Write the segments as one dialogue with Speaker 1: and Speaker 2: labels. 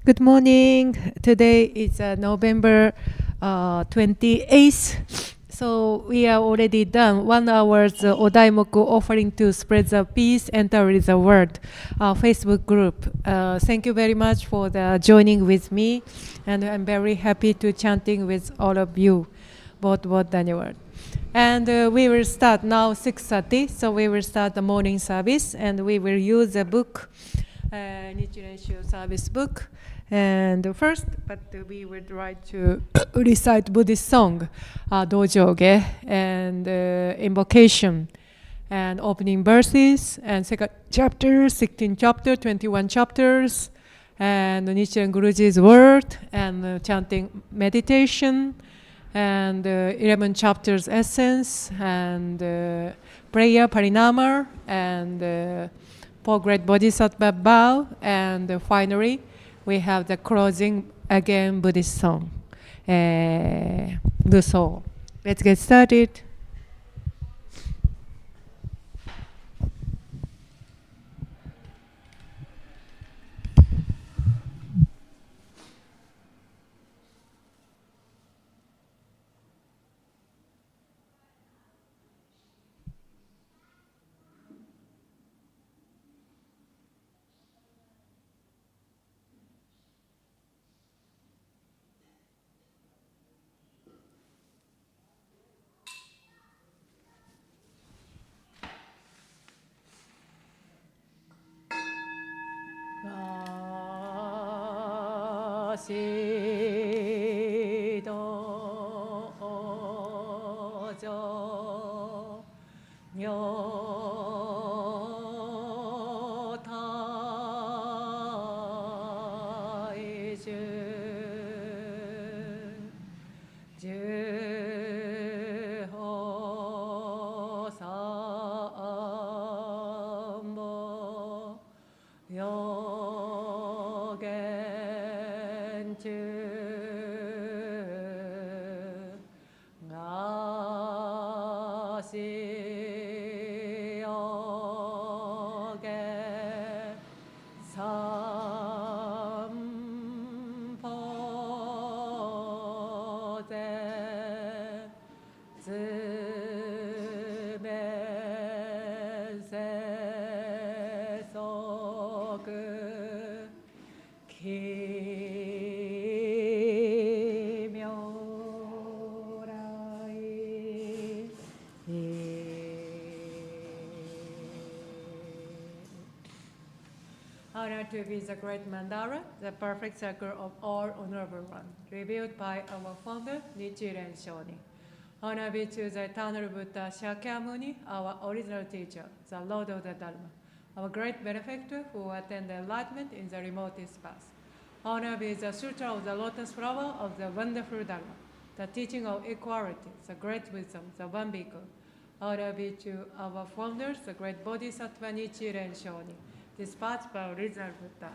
Speaker 1: Good morning. Today is November 28th. So we are already done 1 hour's Odaimoku offering to spread the peace and the world Facebook group. Thank you very much for joining with me, and I'm very happy to chanting with all of you. Bodhgaya. And we will start now 6:30. So we will start the morning service, and we will use the book, Nichiren Shu service book. And first, but we would like to recite Buddhist song, Dojoge, and invocation, and opening verses, and second chapter, 16 chapter, 21 chapters, and Nichiren Guruji's word, and chanting meditation, and 11 chapters essence, and prayer parinama, and for great bodhisattva bow, and finally, we have the closing again Buddhist song. So let's get started. Honor to be the great mandala, the perfect circle of all honorable one, revealed by our founder, Nichiren Shu. Honor be to the eternal Buddha Shakyamuni, our original teacher, the Lord of the Dharma, our great benefactor who attained enlightenment in the remotest past. Honor be the Sutra of the Lotus flower of the wonderful Dharma, the teaching of equality, the great wisdom, the one beacon. Honor be to our founders, the great Bodhisattva Nichiren Shu, dispatched by original Buddha.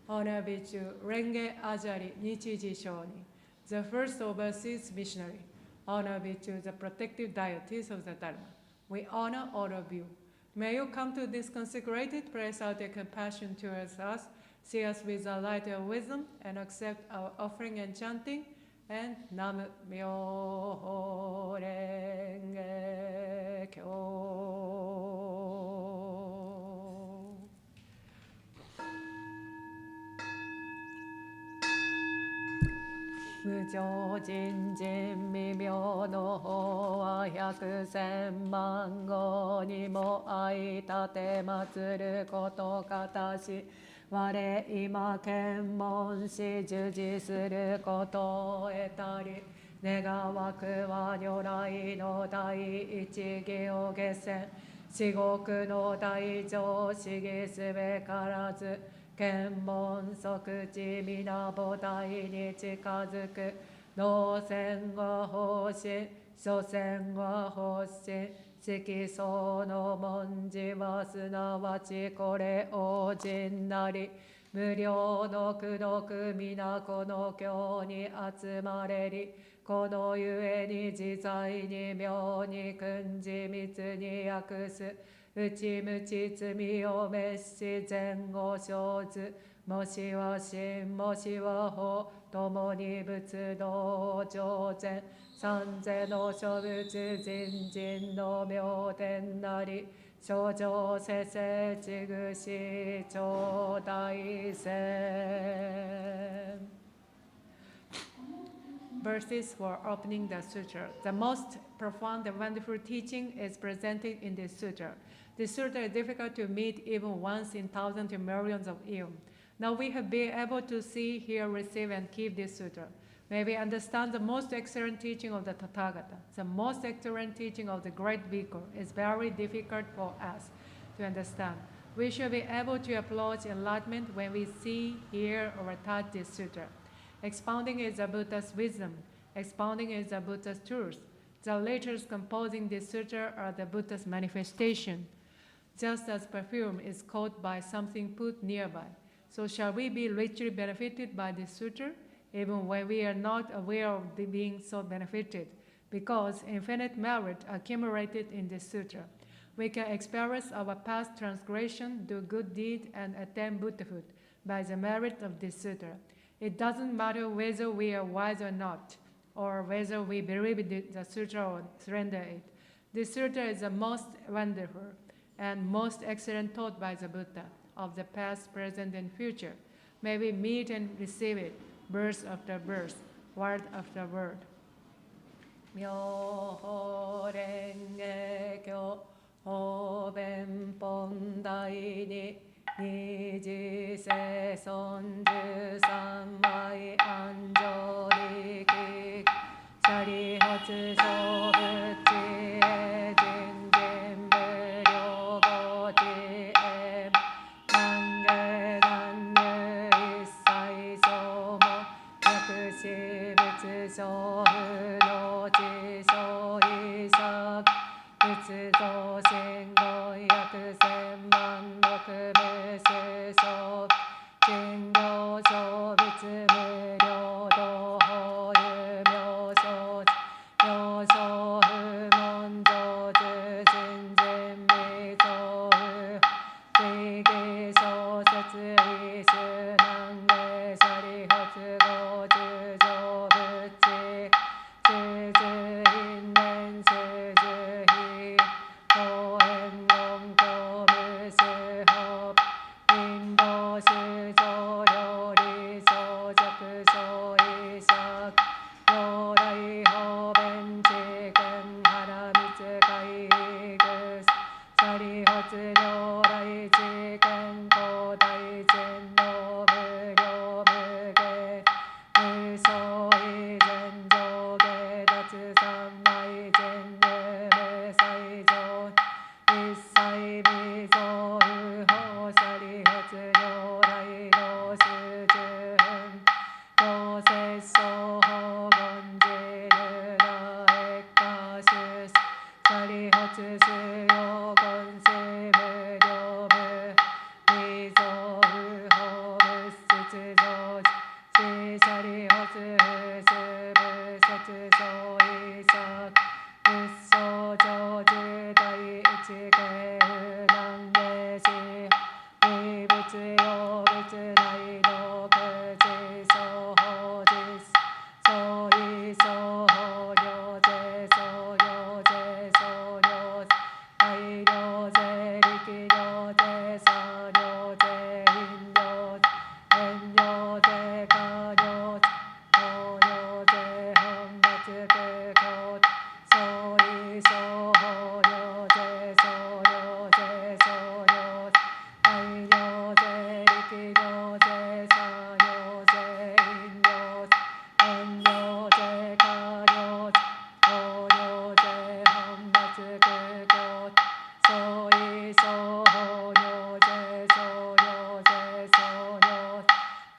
Speaker 1: Honor be to Renge Ajari Nichiji Shoni, the first overseas missionary. Honor be to the protective deities of the Dharma. We honor all of you. May you come to this consecrated place out of compassion towards us, see us with the light of wisdom, and accept our offering and chanting. And Nam Myo Renge Kyo. Fujo jin jin mi myo no ho wa hyaku sen man go ni mo aita te matsuru koto katashi ware ima kenmon shi juji suru koto etari negawaku wa nyorai no dai ichi gyo gesen shigoku no daijo shigi sube karazu 検問即地皆菩提に近づく能線は方針所詮は方針色相の文字はすなわちこれ王人なり無料の功徳皆この経に集まれりこのゆえに自在に妙に訓示密に訳す内無知罪を滅し前後生ずもしは真もしは法共に仏道上善三世の諸仏人人の妙典なり諸上世世ちぐし頂戴せ。Verses for opening the sutra. The most profound and wonderful teaching is presented in this sutra. This sutra is difficult to meet even once in thousands and millions of years. Now we have been able to see, hear, receive, and keep this sutra. May we understand the most excellent teaching of the Tathagata. The most excellent teaching of the great Bhikkhu is very difficult for us to understand. We should be able to approach enlightenment when we see, hear, or touch this sutra. Expounding is the Buddha's wisdom. Expounding is the Buddha's truth. The letters composing this sutra are the Buddha's manifestation. Just as perfume is caught by something put nearby, so shall we be richly benefited by this sutra, even when we are not aware of being so benefited, because infinite merit accumulated in this sutra. We can experience our past transgression, do good deed, and attain Buddhahood by the merit of this sutra. It doesn't matter whether we are wise or not, or whether we believe the sutra or surrender it. This sutra is the most wonderful and most excellent taught by the Buddha of the past, present, and future. May we meet and receive it, verse after verse, word after word. Myoho Renge Kyo Hoben Pondai ni Niji se sonju sanmai anjo riki Shari hotsu shobuchi e jin jin buryo gochi e Nange ganyu issai shomo Yakushi butsu shofu no chisho ishak Butsu zo shingo yaku senman roku musu shou Jingyo shou butsu muryo doho yu myo shou Myo shou fu mon joju jinjin mi shou fu Jigi shou setsu ishu nange shari hotsu goju jo butchi Juju hinnen shuju hi Kohen gong kyo musu hop Ingo shujo ryori shou jaku shou ishak Yorai ho ben chiken hara mitsu kai gus Shari hotsu ryorai chiken kodai jin no muryo muge Musho izen joge datsu sanmai jin yu musai jon Issai mizo uho shari hotsu ryorai no shujun No sesso ho gonjiru na ekkashus Shari hotsu suyo gonshi muryo mu Mizo uho musutsu zo shi Shari hotsu fusu musetsu shou ishak Musso joju dai ichi ge nange shi Mi butsu yo butsu nai no kuji so ho jis So i so ho ryo je so ryo je so ryo Dai ryo je riki ryo je sa ryo je in ryo En ryo je ka ryo ho ryo je hon batsu ku kyo So i so ho ryo je so ryo je so ryo Dai ryo je riki ryo je sa ryo je in ryo En ryo je ka ryo ho ryo je hon batsu ku kyo So i so ho ryo je so ryo je so ryo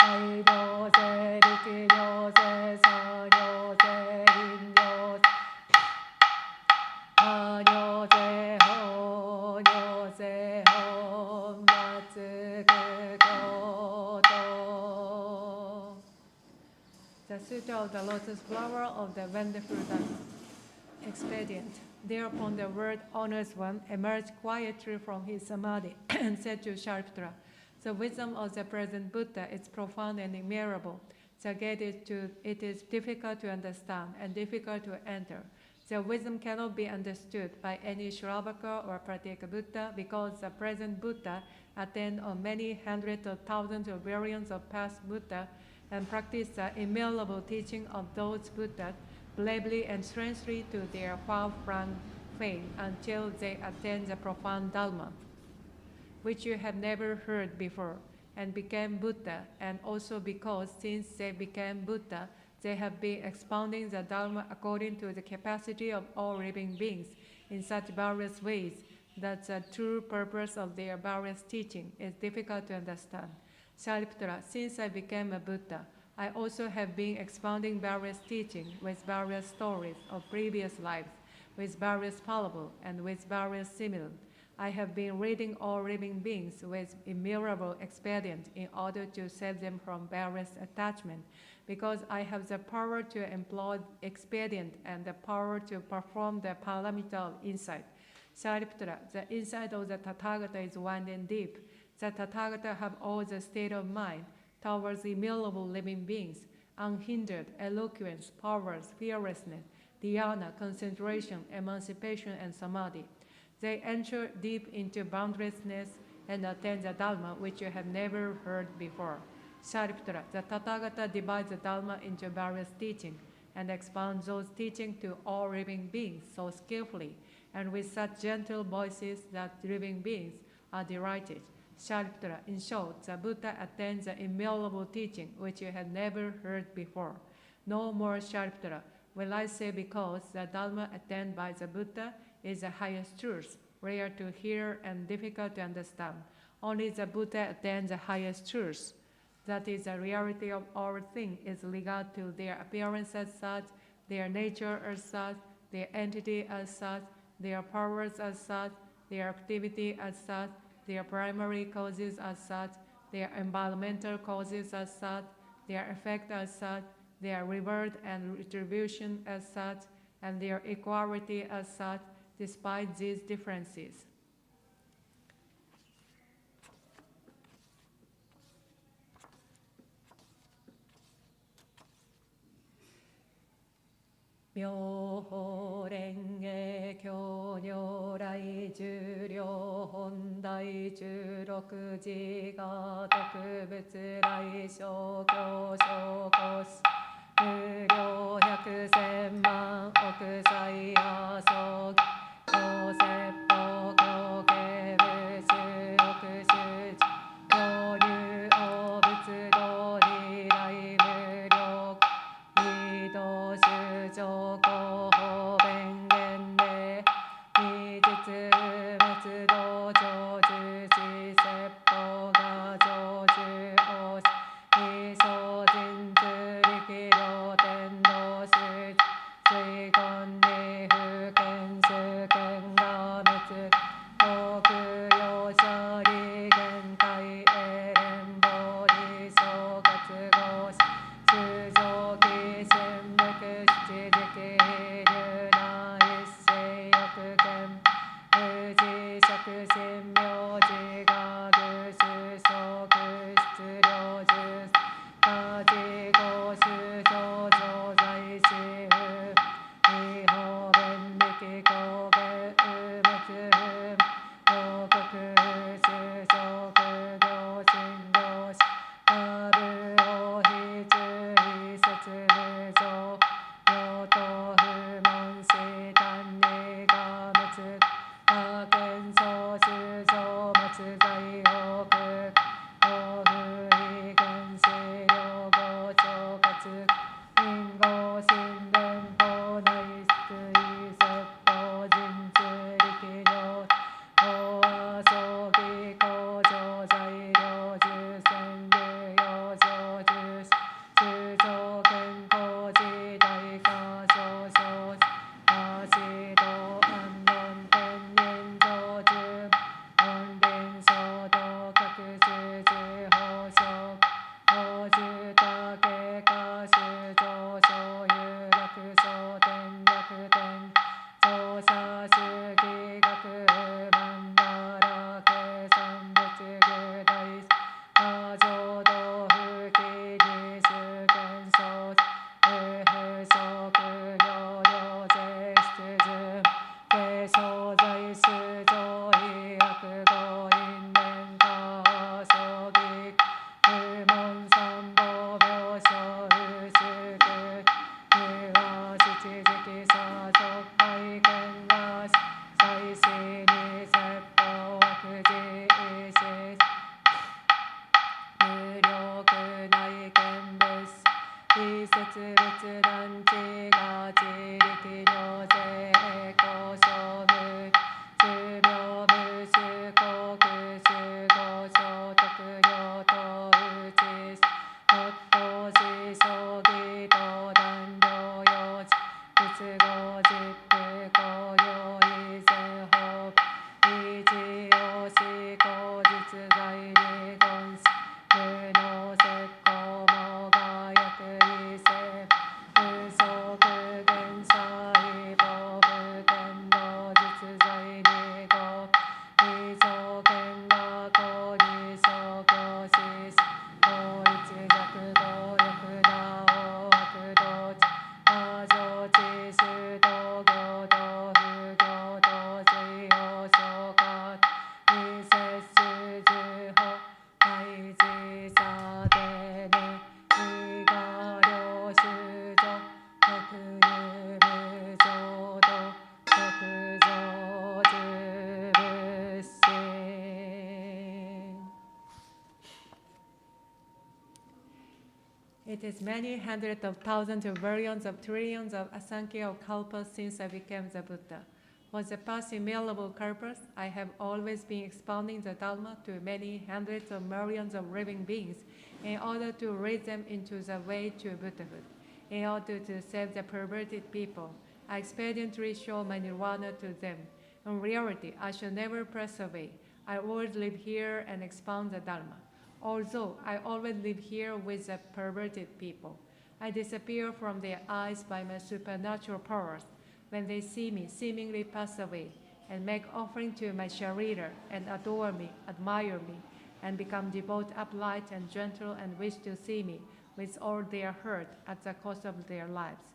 Speaker 1: Dai ryo je riki ryo je sa ryo je in ryo Ha ryo je ho ryo je hon batsu ku kyo to. The Sutra of the Lotus Flower of the Wonderful Expedient. Thereupon the word honors one emerged quietly from his samadhi and said to Sharipatra, The wisdom of the present Buddha is profound and immeasurable. The gate it is difficult to understand and difficult to enter. The wisdom cannot be understood by any Shravaka or Pratyeka Buddha because the present Buddha attained on many hundreds of thousands of variants of past Buddha and practiced the immutable teaching of those Buddhas bravely and strangely to their far-flung fame until they attain the profound Dharma, which you have never heard before, and became Buddha, and also because since they became Buddha, they have been expounding the Dharma according to the capacity of all living beings in such various ways that the true purpose of their various teaching is difficult to understand. Sariputta, since I became a Buddha, I also have been expounding various teaching with various stories of previous lives, with various parables, and with various similes. I have been reading all living beings with immeasurable expedient in order to save them from various attachments, because I have the power to employ expedient and the power to perform the paramita of insight. Sariputta, the insight of the Tathagata is wide and deep. The Tathagata have all the state of mind towards immutable living beings, unhindered eloquence, powers, fearlessness, dhyana, concentration, emancipation, and samadhi. They enter deep into boundlessness and attain the Dharma which you have never heard before. Sariputta, the Tathagata divides the Dharma into various teachings and expounds those teachings to all living beings so skillfully and with such gentle voices that living beings are delighted. Sariputta, in short, the Buddha attains the immutable teaching which you have never heard before. No more Sariputta will I say, because the Dharma attained by the Buddha is the highest truth, rare to hear and difficult to understand. Only the Buddha attains the highest truth. That is, the reality of all things is regard to their appearance as such, their nature as such, their entity as such, their powers as such, their activity as such, their primary causes as such, their environmental causes as such, their effect as such, their reward and retribution as such, and their equality as such, despite these differences. Myoho Renge Kyo Nyorai Juryo Hondai Juroku Jiga Dokubutsu Rai Shokyo Shokos Muryo Hyakusenman Okusai Aso Kyo Seppo Kyo Kebusu Okushuji Kyo Ryu Obutsu Dori Rai Muryo Ido Shujo Koho Bengen De Nijutsu Metsu Dojo Jushi Seppo Ga Joju Oshi Iso Jinzu Rikiro Tendo Shuji Suigon Nifu Kenshu It is many hundreds of thousands of billions of trillions of asankhya of kalpas since I became the Buddha. For the past innumerable kalpas, I have always been expounding the Dharma to many hundreds of millions of living beings in order to lead them into the way to Buddhahood. In order to save the perverted people, I expediently show my nirvana to them. In reality, I shall never pass away. I always live here and expound the Dharma. Although I always live here with the perverted people, I disappear from their eyes by my supernatural powers. When they see me, seemingly pass away, and make offering to my sharira, and adore me, admire me, and become devout, upright, and gentle, and wish to see me with all their heart at the cost of their lives.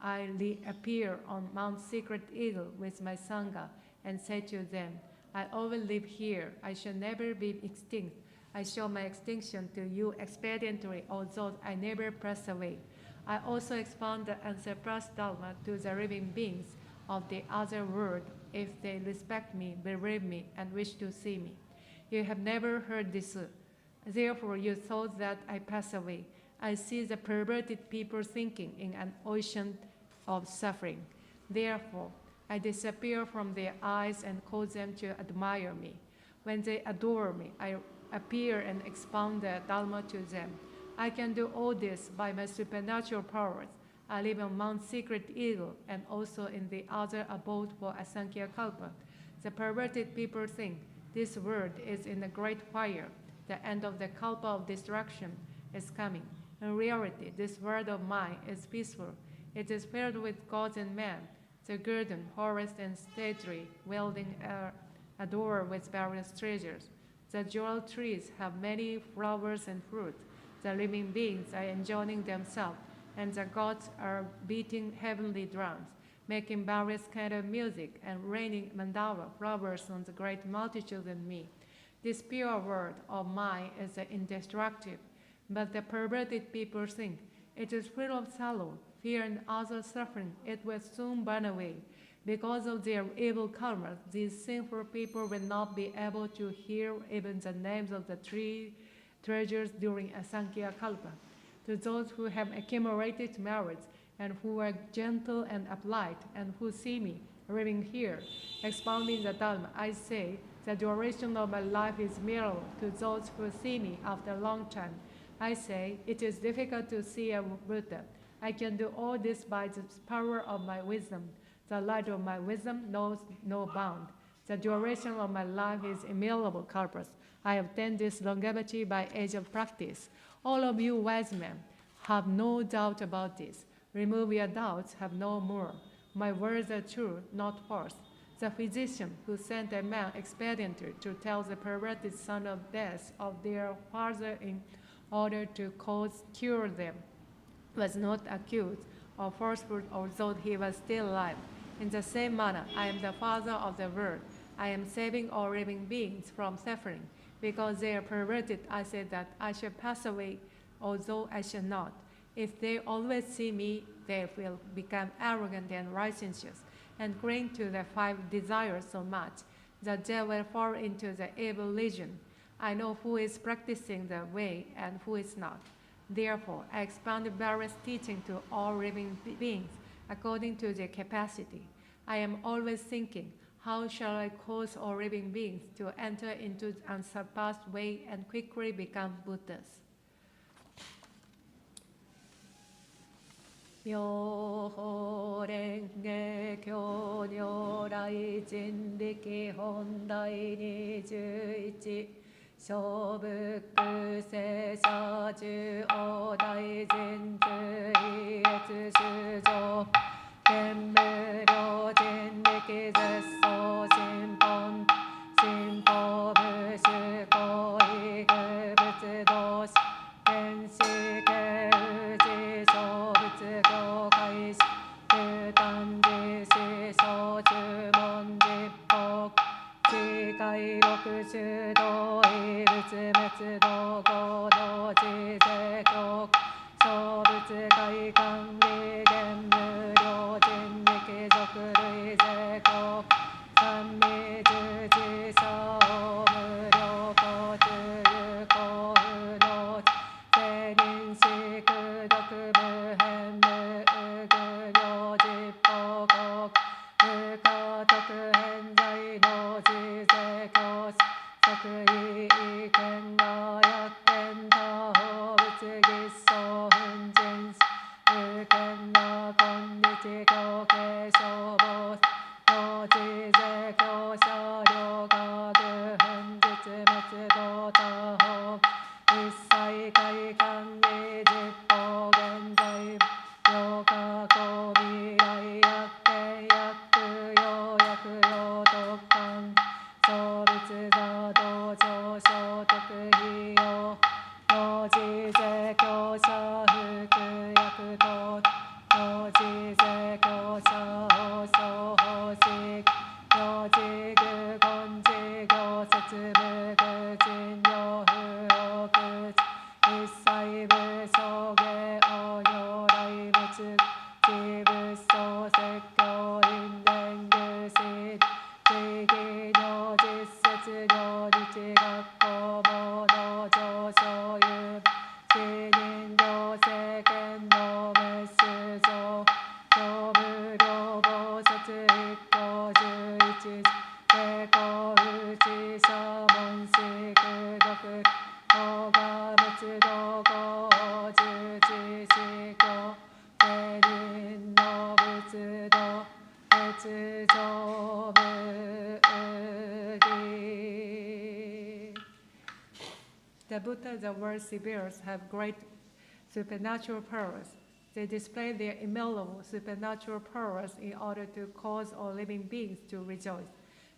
Speaker 1: I reappear on Mount Secret Eagle with my Sangha, and say to them, I always live here. I shall never be extinct. I show my extinction to you expediently, although I never pass away. I also expound the unsurpassed Dharma to the living beings of the other world if they respect me, believe me, and wish to see me. You have never heard this. Therefore, you thought that I pass away. I see the perverted people sinking in an ocean of suffering. Therefore, I disappear from their eyes and cause them to admire me. When they adore me, I appear and expound the Dharma to them. I can do all this by my supernatural powers. I live on Mount Secret Eagle and also in the other abode for Asankhya Kalpa. The perverted people think this world is in a great fire. The end of the Kalpa of destruction is coming. In reality, this world of mine is peaceful. It is filled with gods and men. The garden, forest, and stately, wielding adorned with various treasures. The jewel trees have many flowers and fruit. The living beings are enjoying themselves, and the gods are beating heavenly drums, making various kinds of music, and raining mandala flowers on the great multitude and me. This pure world of mine is indestructible, but the perverted people think it is full of sorrow, fear, and other suffering. It will soon burn away. Because of their evil karma, these sinful people will not be able to hear even the names of the three treasures during Asankhya Kalpa. To those who have accumulated merits and who are gentle and upright and who see me living here, expounding the Dharma, I say the duration of my life is merely to those who see me after a long time. I say it is difficult to see a Buddha. I can do all this by the power of my wisdom. The light of my wisdom knows no bound. The duration of my life is immutable kalpas. I obtained this longevity by age of practice. All of you wise men have no doubt about this. Remove your doubts, have no more. My words are true, not false. The physician who sent a man expediently to tell the perverted son of death of their father in order to cure them was not accused or forceful, although he was still alive. In the same manner, I am the Father of the world. I am saving all living beings from suffering. Because they are perverted, I say that I shall pass away, although I shall not. If they always see me, they will become arrogant and licentious, and cling to their 5 desires so much that they will fall into the evil legion. I know who is practicing the way and who is not. Therefore, I expound various teaching to all living beings according to their capacity. I am always thinking, how shall I cause all living beings to enter into the unsurpassed way and quickly become Buddhas? 妙法蓮華経如来人力本第21小仏聖者十王大人随越主上天無量人力絶相心本心法無主行為具仏同士天子系宇治小仏教開始九丹寺師小注文実法世界60道異仏滅道合同自世教小仏会管理厳無けしょぼのちぜ教者両学本日滅道他法一切会館に実法現在両過去未来薬権薬用薬用特感創立座道場所得費用の自税教者服薬等の自税教者放送方式の自具根事業説無具人用不老口一切部送迎応如来滅自物相説教因伝有志地義の実説上日学校もの上昇有死人行政権の滅収蔵業務両菩薩一教11抵抗不知者門式読法が滅道後十知識教世人の仏道滅上無義 The Buddha, the world seers, have great supernatural powers. They display their immutable supernatural powers in order to cause all living beings to rejoice.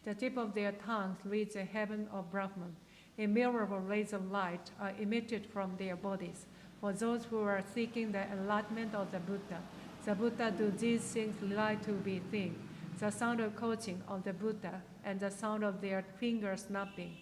Speaker 1: The tip of their tongues reaches the heaven of Brahman. Immeasurable rays of light are emitted from their bodies. For those who are seeking the enlightenment of the Buddha do these things like to be seen. The sound of coaching of the Buddha and the sound of their fingers snapping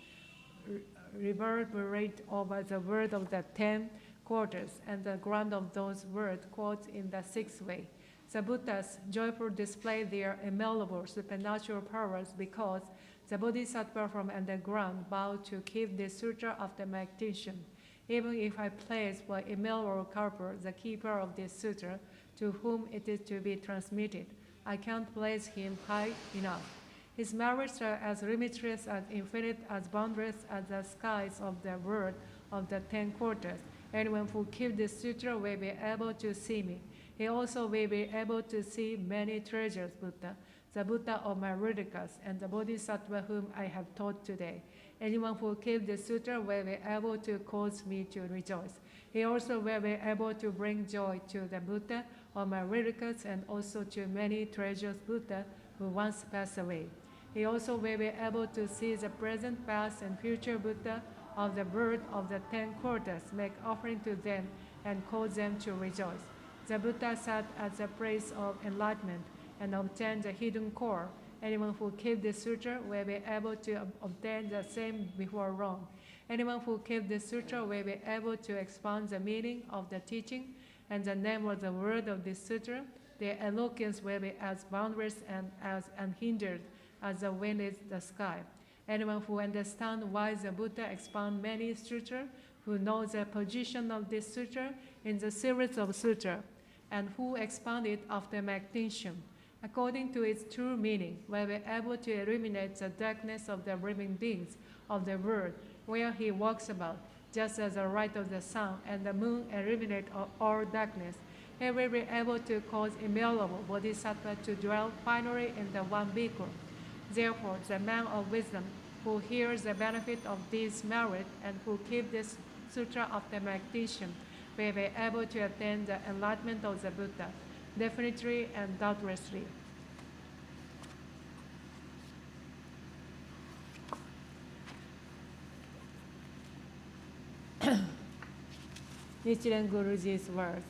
Speaker 1: reverberate over the word of the 10 quarters and the ground of those words quoted in the sixth way. The Buddhas joyfully display their immutable supernatural powers because the Bodhisattva from underground vow to keep this sutra after meditation. Even if I place for immutable Karpa, the keeper of this sutra, to whom it is to be transmitted, I can't place him high enough. His merits are as limitless, as infinite, as boundless as the skies of the world of the 10 quarters. Anyone who keeps this sutra will be able to see me. He also will be able to see many treasures Buddha, the Buddha of my Ridikas, and the Bodhisattva whom I have taught today. Anyone who keeps the sutra will be able to cause me to rejoice. He also will be able to bring joy to the Buddha of my Ridikas and also to many treasures Buddha who once passed away. He also will be able to see the present, past, and future Buddha of the birth of the 10 quarters, make offering to them, and cause them to rejoice. The Buddha sat at the place of enlightenment and obtained the hidden core. Anyone who keeps this sutra will be able to obtain the same before long. Anyone who keeps this sutra will be able to expound the meaning of the teaching and the name of the word of this sutra. Their eloquence will be as boundless and as unhindered as the wind is the sky. Anyone who understands why the Buddha expounds many sutras, who knows the position of this sutra in the series of sutras, and who expound it after meditation, according to its true meaning, will be able to illuminate the darkness of the living beings of the world where he walks about, just as the light of the sun and the moon illuminate all darkness. He will be able to cause immutable Bodhisattva to dwell finally in the one vehicle. Therefore, the man of wisdom who hears the benefit of this merit and who keeps this sutra after meditation will be able to attain the enlightenment of the Buddha, definitely and doubtlessly. Nichiren Guruji's words.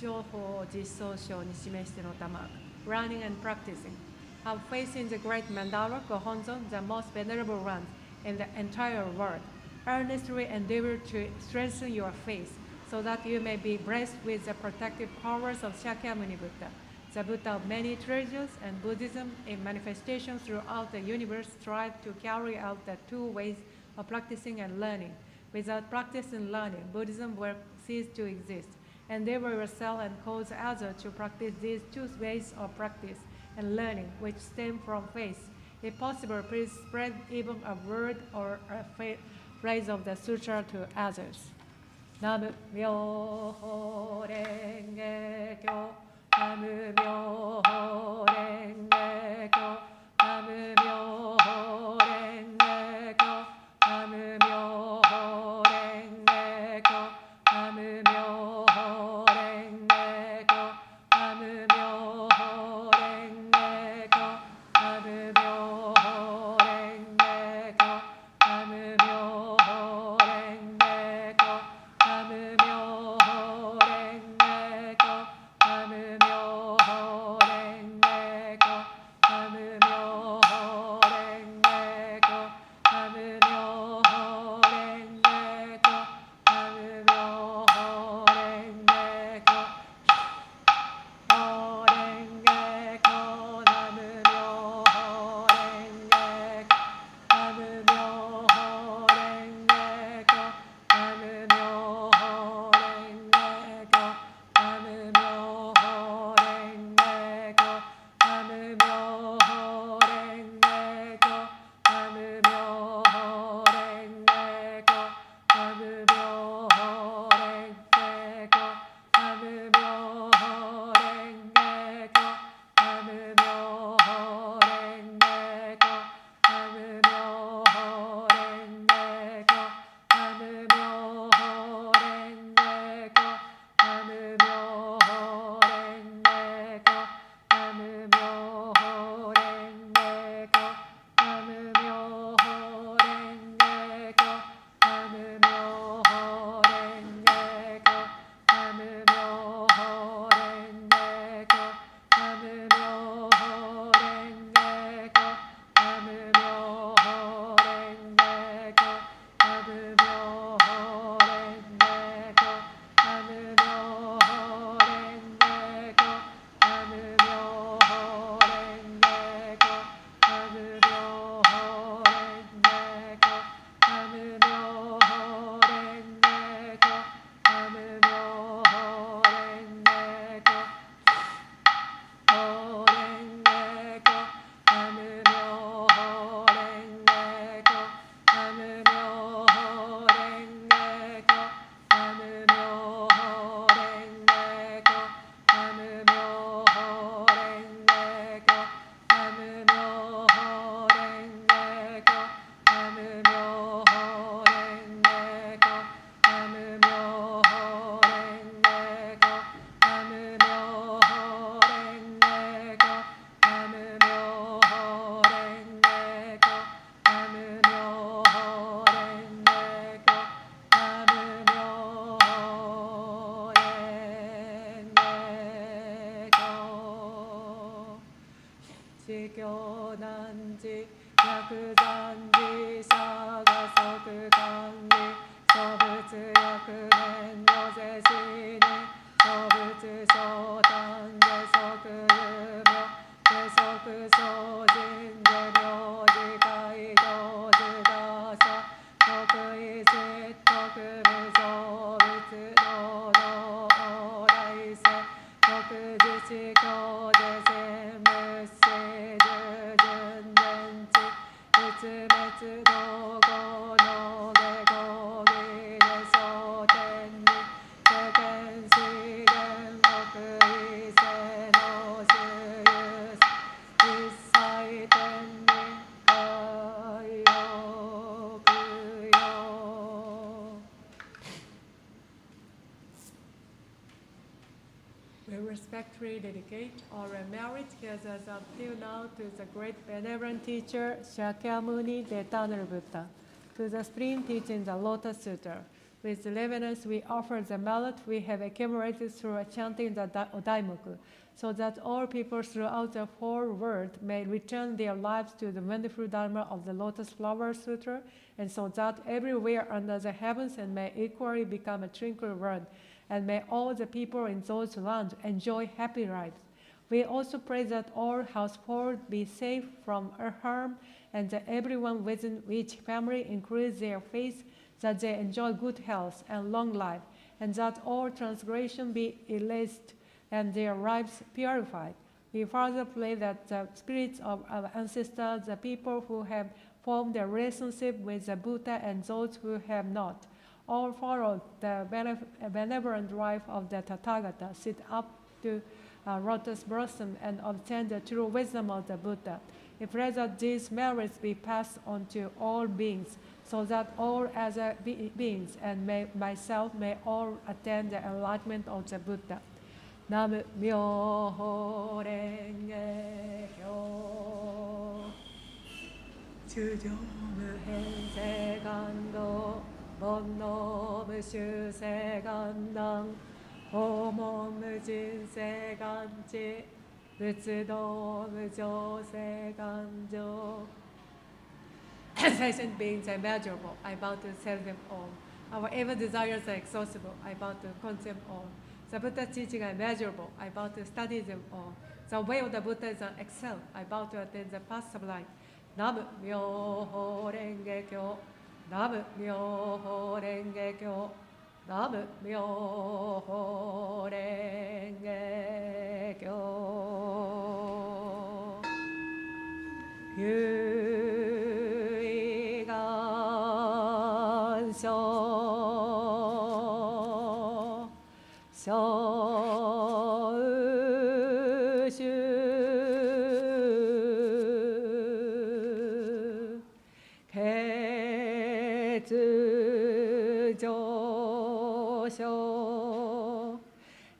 Speaker 1: 商法実相書に示しての玉 Running and practicing. Have faith in the great Mandala Gohonzon, the most venerable one in the entire world. Earnestly endeavor to strengthen your faith so that you may be blessed with the protective powers of Shakyamuni Buddha, the Buddha of many treasures, and Buddhism in manifestation throughout the universe strive to carry out the two ways of practicing and learning. Without practice and learning, Buddhism will cease to exist. Endeavor yourself and cause others to practice these two ways of practice and learning, which stem from faith. If possible, please spread even a word or a phrase of the sutra to others. Nam myo renge kyo kyo nanji yaku zanji shaga soku kanji shobutsu yaku nen yose shini shobutsu shotan je soku yumyo je soku shojin je ryoji kai gyozu dasha toku isi toku mizo butsu no no orai se toku jishi kyo de zenmu shi ju jun denchi utsu metsu dogo no ge gogi de shoten ni seken shigen oku ise no shuyus issai ten ni kaiokuyo. We respectfully dedicate our merit as up till now to the great benevolent teacher Shakyamuni, the eternal Buddha, to the supreme teaching the Lotus Sutra. With reverence, we offer the merit we have accumulated through chanting the Odaimoku, so that all people throughout the whole world may return their lives to the wonderful Dharma of the Lotus Flower Sutra, and so that everywhere under the heavens and may equally become a tranquil world, and may all the people in those lands enjoy happy lives. We also pray that all households be safe from harm, and that everyone within each family increase their faith, that they enjoy good health and long life, and that all transgression be erased and their lives purified. We further pray that the spirits of our ancestors, the people who have formed a relationship with the Buddha and those who have not, all follow the benevolent life of the Tathagata, sit up to lotus blossom and obtain the true wisdom of the Buddha. We pray that these merits be passed on to all beings, so that all other beings and myself may all attain the enlightenment of the Buddha. Nam myo renge kyo. Chujo muhen segando, bonno mushu segandang, homon mujin seganchi, butsudo mujo seganjo. Sentient beings are immeasurable. I vow to serve them all. Our evil desires are exhaustible. I vow to consume all. The Buddha's teaching are immeasurable. I vow to study them all. The way of the Buddha is an excel. I vow to attain the path of light. Nam myo renge kyo. Nam myo renge kyo. Nam myo renge kyo.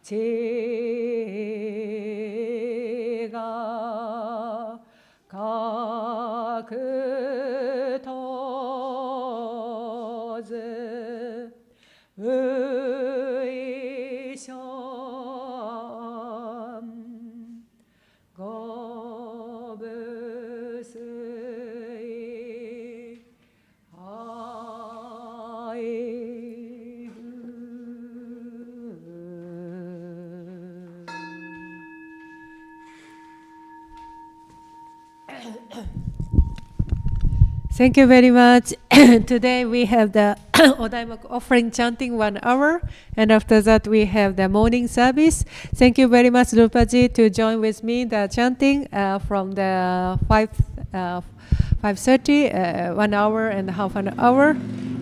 Speaker 1: 지가 각토즈 의션 거부스이 Thank you very much. Today we have the Odaimoku offering chanting 1 hour, and after that we have the morning service. Thank you very much, Rupaji, to join with me the chanting from the 5:30, 1 hour and half an hour.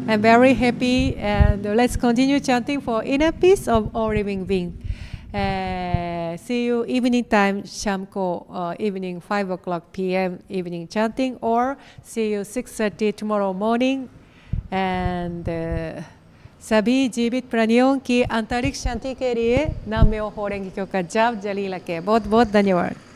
Speaker 1: I'm very happy, and let's continue chanting for inner peace of all living beings. See you evening time, Shamko, evening 5 o'clock p.m. evening chanting, or see you 6:30 tomorrow morning. And सभी जीवित प्राणियों की आंतरिक शांति के लिए नाम में हो रेंगे क्यों का जाप जारी रखें. बहुत बहुत धन्यवाद.